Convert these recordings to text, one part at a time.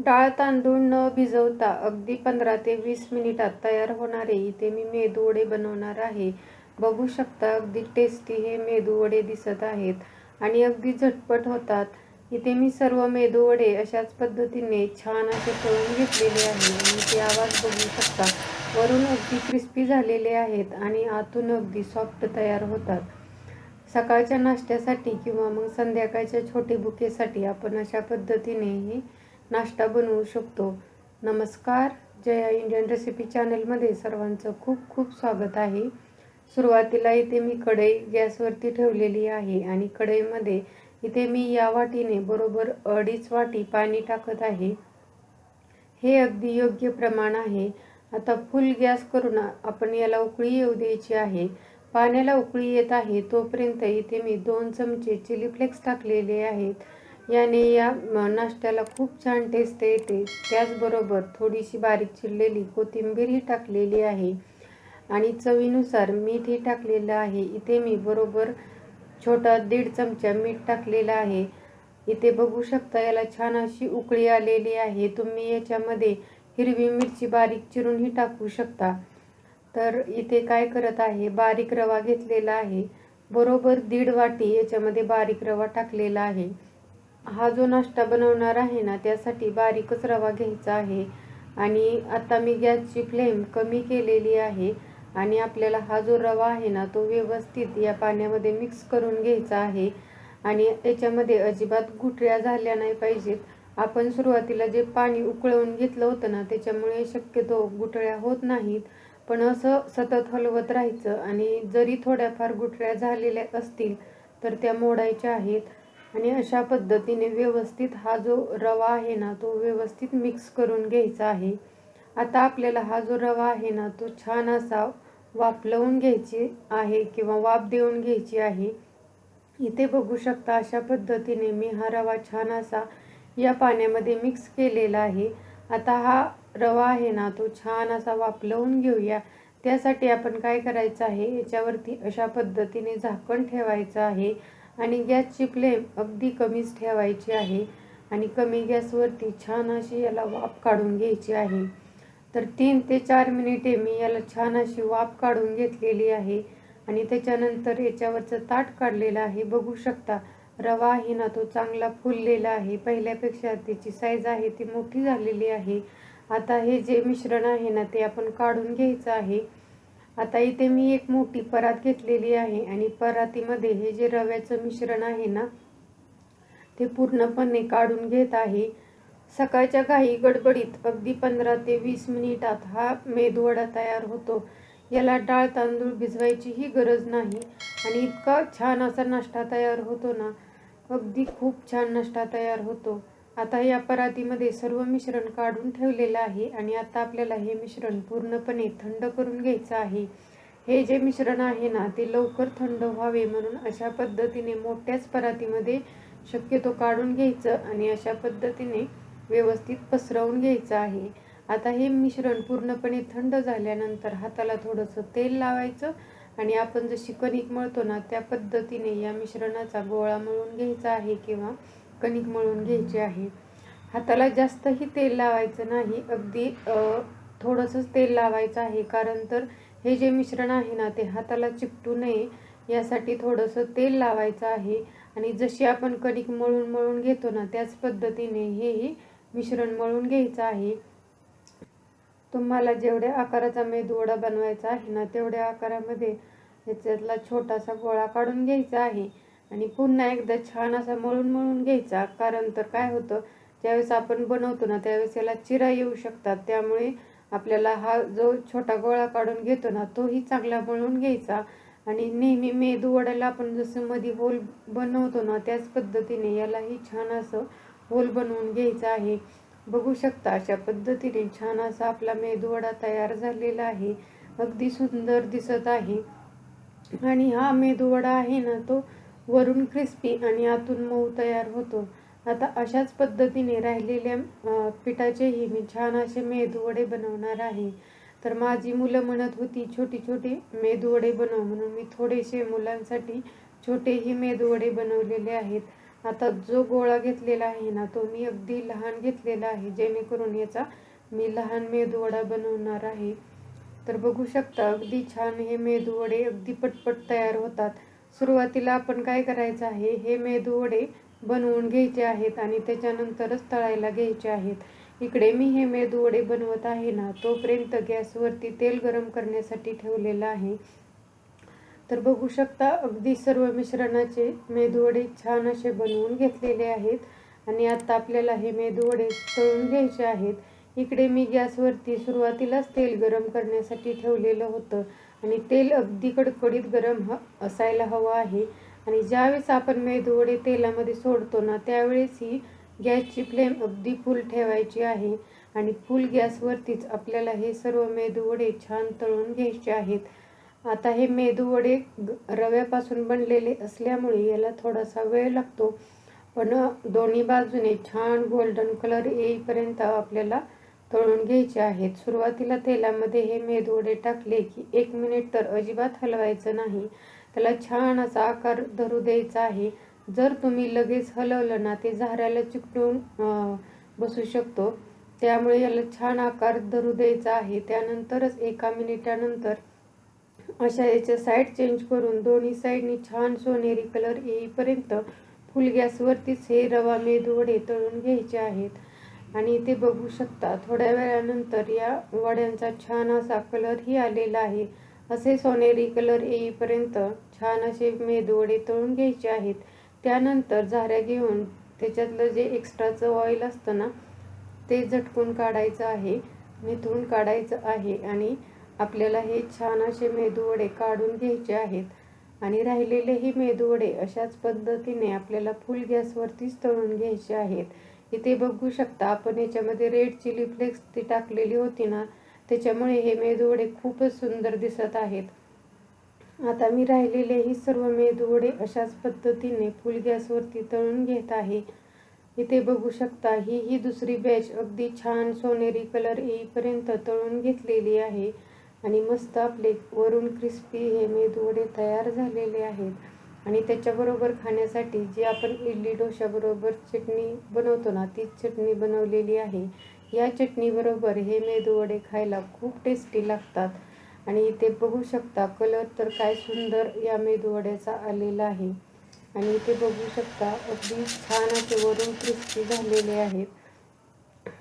डाळ तांदूळ न भिजवता अगदी 15 ते 20 मिनिटात तयार होणारे इथे मी मेदूवडे बनवणार आहे. बघू शकता अगदी टेस्टी हे मेदूवडे दिसत आहेत आणि अगदी झटपट होतात. इथे मी सर्व मेदूवडे अशाच पद्धतीने छान असे तळून घेतलेले आहे आणि ते आवाज बघू शकता. वरून अगदी क्रिस्पी झालेले आहेत आणि आतून अगदी सॉफ्ट तयार होतात. सकाळच्या नाश्त्यासाठी किंवा मग संध्याकाळच्या छोटे बुकेसाठी आपण अशा पद्धतीने नाश्ता बनवू शकतो. नमस्कार, जया इंडियन रेसिपी चॅनलमध्ये सर्वांचं खूप खूप स्वागत आहे. सुरुवातीला इथे मी कढई गॅसवरती ठेवलेली आहे आणि कढईमध्ये इथे मी या वाटीने बरोबर 2.5 वाटी पाणी टाकत आहे. हे अगदी योग्य प्रमाण आहे. आता फुल गॅस करून आपण याला उकळी येऊ द्यायची आहे. पाण्याला उकळी येत आहे तोपर्यंत इथे मी 2 चमचे चिली फ्लेक्स टाकलेले आहेत. याने या नाश्त्याला खूप छान टेस्ट येते. त्याचबरोबर थोडीशी बारीक चिरलेली कोथिंबीरही टाकलेली आहे आणि चवीनुसार मीठही टाकलेलं आहे. इथे मी बरोबर छोटा 1.5 चमचा मीठ टाकलेलं आहे. इथे बघू शकता याला छान अशी उकळी आलेली आहे. तुम्ही याच्यामध्ये हिरवी मिरची बारीक चिरूनही टाकू शकता. तर इथे काय करत आहे, बारीक रवा घेतलेला आहे. बरोबर 1.5 वाटी याच्यामध्ये बारीक रवा टाकलेला आहे. हा जो नाश्ता बनवणार आहे ना त्यासाठी बारीकच रवा घ्यायचा आहे. आणि आता मी गॅसची फ्लेम कमी केलेली आहे आणि आपल्याला हा जो रवा आहे ना तो व्यवस्थित या पाण्यामध्ये मिक्स करून घ्यायचा आहे आणि याच्यामध्ये अजिबात गुठळ्या झाल्या नाही पाहिजेत. आपण सुरुवातीला जे पाणी उकळवून घेतलं होतं ना त्याच्यामुळे शक्यतो गुठळ्या होत नाहीत. पण असं सतत हलवत राहायचं आणि जरी थोड्याफार गुठळ्या झालेल्या असतील तर त्या मोडायच्या आहेत. आणि अशा पद्धतीने व्यवस्थित हा जो रवा आहे ना तो व्यवस्थित मिक्स करून घ्यायचा आहे. आता आपल्याला हा जो रवा आहे ना तो छान असा वाफलवून घ्यायची आहे किंवा वाफ देऊन घ्यायची आहे. इथे बघू शकता अशा पद्धतीने मी हा रवा छान असा या पाण्यामध्ये मिक्स केलेला आहे. आता हा रवा आहे ना तो छान असा वाफलवून घेऊया. त्यासाठी आपण काय करायचं आहे, याच्यावरती अशा पद्धतीने झाकण ठेवायचं आहे आणि गॅसची फ्लेम अगदी कमीच ठेवायची आहे आणि कमी गॅसवरती छान अशी याला वाफ काढून घ्यायची आहे. तर 3 ते 4 मिनिटे मी याला छान अशी वाफ काढून घेतलेली आहे आणि त्याच्यानंतर याच्यावरचं ताट काढलेलं आहे. बघू शकता रवा आहे ना तो चांगला फुललेला आहे. पहिल्यापेक्षा त्याची साईज आहे ती मोठी झालेली आहे. आता हे जे मिश्रण आहे ना ते आपण काढून घ्यायचं आहे. आता इथे मी एक मोठी परात घेतलेली आहे आणि परातीमध्ये हे जे रव्याचं मिश्रण आहे ना ते पूर्णपणे काढून घेत आहे. सकाळच्या घाई गडबडीत अगदी 15 ते 20 मिनिटात हा मेदूवडा तयार होतो. याला डाळ तांदूळ भिजवायचीही गरज नाही आणि इतका छान असा नाश्ता तयार होतो ना, अगदी खूप छान नाश्ता तयार होतो. आता या परातीमध्ये सर्व मिश्रण काढून ठेवलेलं आहे आणि आता आपल्याला हे मिश्रण पूर्णपणे थंड करून घ्यायचं आहे. हे जे मिश्रण आहे ना ते लवकर थंड व्हावे म्हणून अशा पद्धतीने मोठ्याच परातीमध्ये शक्यतो काढून घ्यायचं आणि अशा पद्धतीने व्यवस्थित पसरवून घ्यायचं आहे. आता हे मिश्रण पूर्णपणे थंड झाल्यानंतर हाताला थोडंसं तेल लावायचं आणि आपण जशी कणिक मळतो ना त्या पद्धतीने या मिश्रणाचा गोळा मळून घ्यायचा आहे किंवा कणिक मळून घ्यायची आहे. हाताला जास्तही तेल लावायचं नाही, अगदी थोडंसंच तेल लावायचं आहे. कारण तर हे जे मिश्रण आहे ना ते हाताला चिकटू नये यासाठी थोडंसं तेल लावायचं आहे. आणि जशी आपण कणिक मळून मळून घेतो ना त्याच पद्धतीने हेही मिश्रण मळून घ्यायचं आहे. तुम्हाला जेवढ्या आकाराचा मेदूवडा बनवायचा आहे ना तेवढ्या आकारामध्ये याच्यातला छोटासा गोळा काढून घ्यायचा आहे आणि पुन्हा एकदा छान असा मळून मळून घ्यायचा. कारण तर काय होतं, ज्यावेळेस आपण बनवतो ना त्यावेळेस याला चिरा येऊ शकतात. त्यामुळे आपल्याला हा जो छोटा गोळा काढून घेतो ना तोही चांगला मळून घ्यायचा आणि नेहमी मेदूवड्याला आपण जसं मध्ये होल बनवतो ना त्याच पद्धतीने यालाही छान असं होल बनवून घ्यायचं आहे. बघू शकता अशा पद्धतीने छान असा आपला मेदूवडा तयार झालेला आहे. अगदी सुंदर दिसत आहे आणि हा मेदूवडा आहे ना तो वरून क्रिस्पी आणि आतून मऊ तयार होतो. आता अशाच पद्धतीने राहिलेल्या पिठाचेही मी छान असे मेदूवडे बनवणार आहे. तर माझी मुलं म्हणत होती छोटी छोटी मेदूवडे बनव म्हणून मी थोडेसे मुलांसाठी छोटेही मेदूवडे बनवलेले आहेत. आता जो गोळा घेतलेला आहे ना तो मी अगदी लहान घेतलेला आहे, जेणेकरून याचा मी लहान मेदूवडा बनवणार आहे. तर बघू शकता अगदी छान हे मेदूवडे अगदी पटपट तयार होतात. सुरुवातीला आपण काय करायचं आहे, हे मेदूवडे बनवून घ्यायचे आहेत आणि त्याच्यानंतरच तळायला घ्यायचे आहेत. इकडे मी हे मेदूवडे बनवत आहे ना, तोपर्यंत गॅसवरती तेल गरम करण्यासाठी ठेवलेलं आहे. तर बघू शकता अगदी सर्व मिश्रणाचे मेदूवडे छान असे बनवून घेतलेले आहेत आणि आता आपल्याला हे मेदूवडे तळून घ्यायचे आहेत. इकडे मी गॅसवरती सुरुवातीलाच तेल गरम करण्यासाठी ठेवलेलं होतं आणि तेल अगदी कडकडीत गरम असायला हवं आहे. आणि ज्यावेळेस आपण मेदूवडे तेलामध्ये सोडतो ना, त्यावेळेस ही गॅसची फ्लेम अगदी फुल ठेवायची आहे आणि फुल गॅसवरतीच आपल्याला हे सर्व मेदूवडे छान तळून घ्यायचे आहेत. आता हे मेदूवडे रव्यापासून बनलेले असल्यामुळे याला थोडासा वेळ लागतो, पण दोन्ही बाजूने छान गोल्डन कलर येईपर्यंत आपल्याला तळून घ्यायचे आहेत. सुरुवातीला तेलामध्ये हे मेदूवडे टाकले की 1 मिनिट तर अजिबात हलवायचं नाही, त्याला छान असा आकार धरू द्यायचा आहे. जर तुम्ही लगेच हलवलं ना, ते झाऱ्याला चिकटून बसू शकतो. त्यामुळे याला छान आकार धरू द्यायचा आहे. त्यानंतरच 1 मिनिटानंतर अशा याच्या साईड चेंज करून दोन्ही साईडनी छान सोनेरी कलर येईपर्यंत फुल गॅसवरतीच हे रवा मेदूवडे तळून घ्यायचे आहेत. आणि ते बघू शकता थोड्या वेळानंतर या वड्यांचा छान असा कलरही आलेला आहे. असे सोनेरी कलर येईपर्यंत छान असे मेदूवडे तळून घ्यायचे आहेत. त्यानंतर झाऱ्या घेऊन त्याच्यातलं जे एक्स्ट्राचं ऑइल असतं ना, ते झटकून काढायचं आहे, निथळून काढायचं आहे आणि आपल्याला हे छान असे मेदूवडे काढून घ्यायचे आहेत. आणि राहिलेले ही मेदूवडे अशाच पद्धतीने आपल्याला फुल गॅसवरतीच तळून घ्यायचे आहेत. इथे बघू शकता आपण याच्यामध्ये रेड चिली फ्लेक्स ती टाकलेली होती ना, त्याच्यामुळे हे मेदूवडे खूपच सुंदर दिसत आहेत. आता मी राहिलेले ही सर्व मेदूवडे अशाच पद्धतीने फुल गॅसवरती तळून घेत आहे. इथे बघू शकता ही दुसरी बॅच अगदी छान सोनेरी कलर येईपर्यंत तळून घेतलेली आहे आणि मस्त आपले वरून क्रिस्पी हे मेदूवडे तयार झालेले आहेत. आणि त्याच्याबरोबर खाण्यासाठी जी आपण इडली डोशाबरोबर चटणी बनवतो ना, तीच चटणी बनवलेली आहे. या चटणीबरोबर हे मेदूवडे खायला खूप टेस्टी लागतात. आणि इथे बघू शकता कलर तर काय सुंदर या मेदूवड्याचा आलेला आहे. आणि इथे बघू शकता अगदी छान असे वरून क्रिस्पी झालेले आहेत.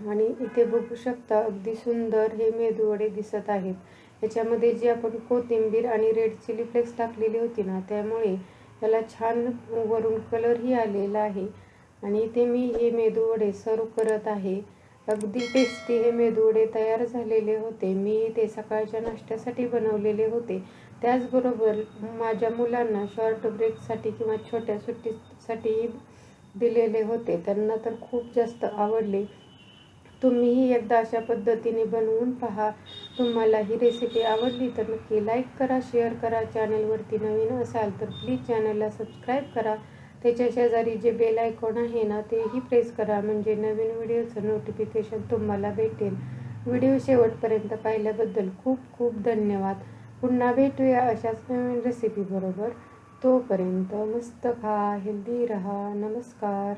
आणि इथे बघू शकता अगदी सुंदर हे मेदूवडे दिसत आहेत. याच्यामध्ये जी आपण कोथिंबीर आणि रेड चिली फ्लेक्स टाकलेली होती ना, त्यामुळे याला छान वरून कलरही आलेला आहे. आणि इथे मी हे मेदूवडे सर्व करत आहे. अगदी टेस्टी हे मेदूवडे तयार झालेले होते. मी ते सकाळच्या नाश्त्यासाठी बनवलेले होते. त्याचबरोबर माझ्या मुलांना शॉर्ट ब्रेकसाठी किंवा छोट्या सुट्टीसाठी दिलेले होते. त्यांना तर खूप जास्त आवडले. तुम्हीही एकदा अशा पद्धतीने बनवून पहा. तुम्हाला ही रेसिपी आवडली तर नक्की लाईक करा, शेअर करा. चॅनलवरती नवीन असाल तर प्लीज चॅनलला सबस्क्राईब करा. त्याच्या शेजारी जे बेल आयकॉन आहे ना, तेही प्रेस करा, म्हणजे नवीन व्हिडिओचं नोटिफिकेशन तुम्हाला भेटेल. व्हिडिओ शेवटपर्यंत पाहिल्याबद्दल खूप खूप धन्यवाद. पुन्हा भेटूया अशाच नवीन रेसिपी बरोबर. तोपर्यंत मस्त खा, हेल्दी रहा. नमस्कार.